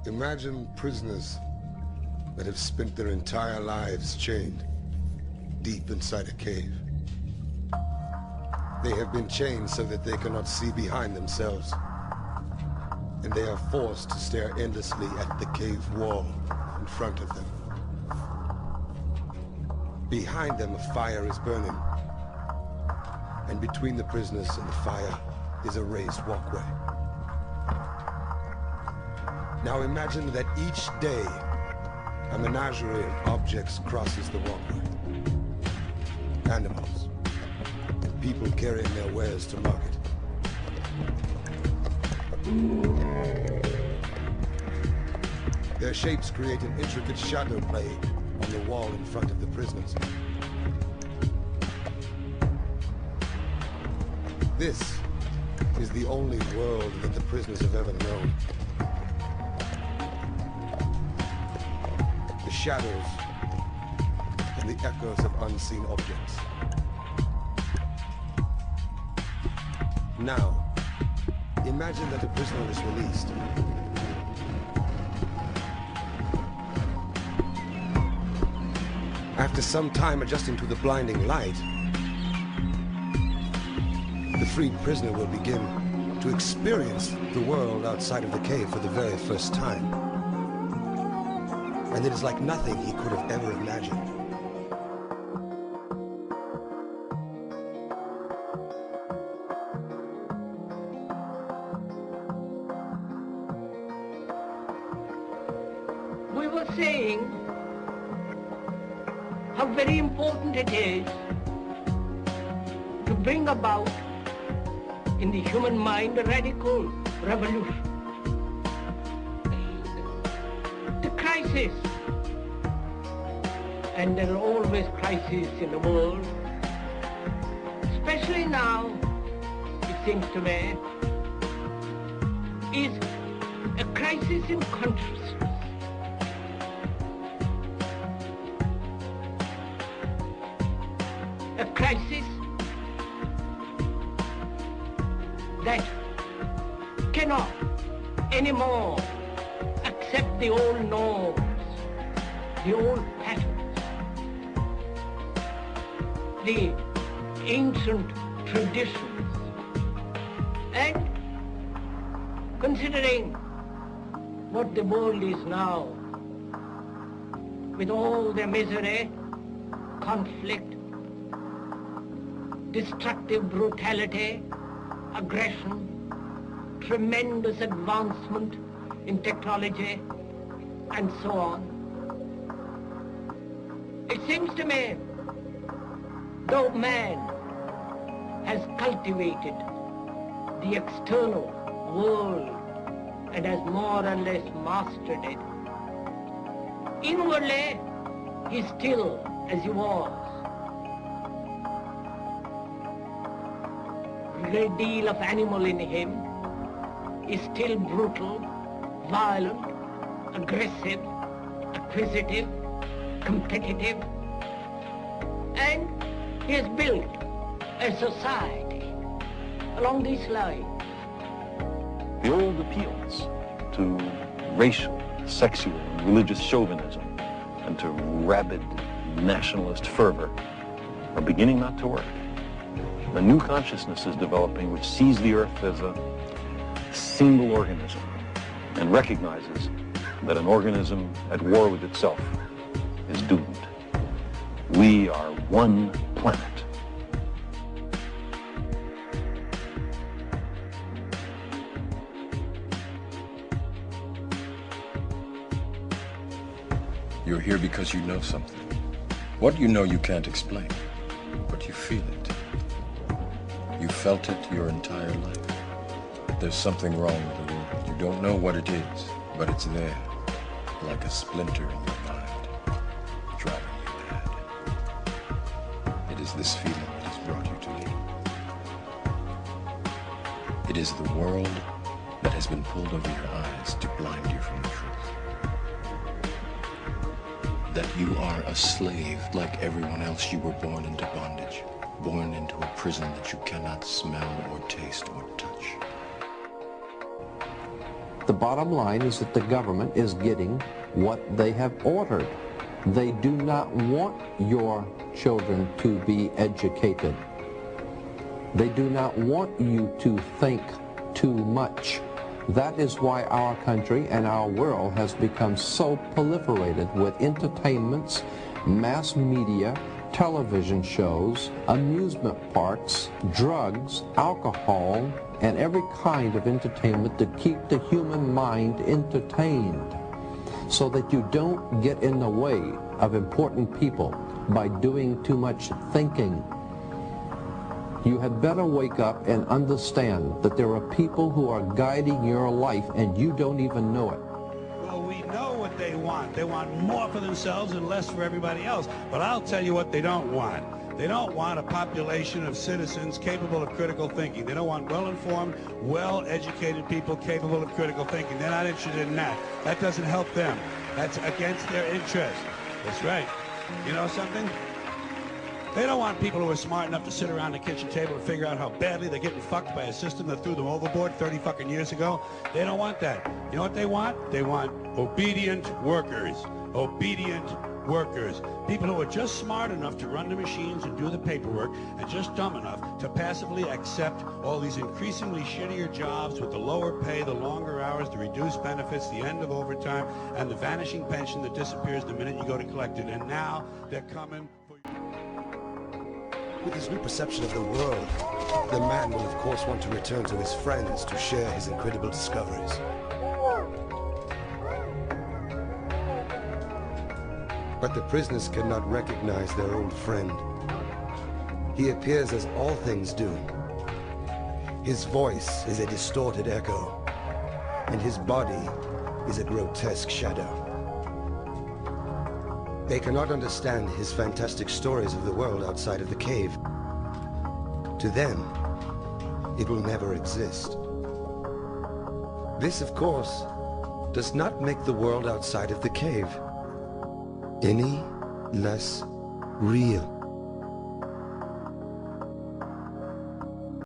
Imagine prisoners that have spent their entire lives chained deep inside a cave. They have been chained so that they cannot see behind themselves, and they are forced to stare endlessly at the cave wall in front of them. Behind them, a fire is burning, and between the prisoners and the fire is a raised walkway. Now imagine that each day, a menagerie of objects crosses the walkway. Animals, and people carrying their wares to market. Their shapes create an intricate shadow play on the wall in front of the prisoners. This is the only world that the prisoners have ever known. The shadows and the echoes of unseen objects. Now, imagine that the prisoner is released. After some time adjusting to the blinding light, the freed prisoner will begin to experience the world outside of the cave for the very first time. And it is like nothing he could have ever imagined. We were saying how very important it is to bring about in the human mind a radical revolution. The crisis, and there are always crises in the world, especially now, it seems to me, is a crisis in consciousness. A crisis that cannot anymore accept the old norms, the old patterns, the ancient traditions, and considering what the world is now, with all the misery, conflict, destructive brutality, aggression, tremendous advancement in technology, and so on. It seems to me, though man has cultivated the external world and has more or less mastered it, inwardly he's still as he was. A great deal of animal in him is still brutal, violent, aggressive, acquisitive, competitive, and he has built a society along these lines. The old appeals to racial, sexual, and religious chauvinism and to rabid nationalist fervor are beginning not to work. A new consciousness is developing which sees the earth as a single organism and recognizes that an organism at war with itself is doomed. We are one planet. You're here because you know something. What you know you can't explain, but you feel it. You felt it your entire life. There's something wrong with the world. You don't know what it is, but it's there, like a splinter in your mind, driving you mad. It is this feeling that has brought you to me. It is the world that has been pulled over your eyes to blind you from the truth. That you are a slave like everyone else. You were born into bondage. Born into a prison that you cannot smell or taste or touch. The bottom line is that the government is getting what they have ordered. They do not want your children to be educated. They do not want you to think too much. That is why our country and our world has become so proliferated with entertainments, mass media, television shows, amusement parks, drugs, alcohol, and every kind of entertainment to keep the human mind entertained, so that you don't get in the way of important people by doing too much thinking. You had better wake up and understand that there are people who are guiding your life and you don't even know it. Well, we know what they want. They want more for themselves and less for everybody else. But I'll tell you what they don't want. They don't want a population of citizens capable of critical thinking. They don't want well-informed, well-educated people capable of critical thinking. They're not interested in that. That doesn't help them. That's against their interest. That's right. You know something? They don't want people who are smart enough to sit around the kitchen table and figure out how badly they're getting fucked by a system that threw them overboard 30 fucking years ago. They don't want that. You know what they want? They want obedient workers. Obedient workers. People who are just smart enough to run the machines and do the paperwork, and just dumb enough to passively accept all these increasingly shittier jobs with the lower pay, the longer hours, the reduced benefits, the end of overtime, and the vanishing pension that disappears the minute you go to collect it. And now they're coming for you. With his new perception of the world, the man will of course want to return to his friends to share his incredible discoveries. But the prisoners cannot recognize their old friend. He appears as all things do. His voice is a distorted echo, and his body is a grotesque shadow. They cannot understand his fantastic stories of the world outside of the cave. To them, it will never exist. This, of course, does not make the world outside of the cave any less real.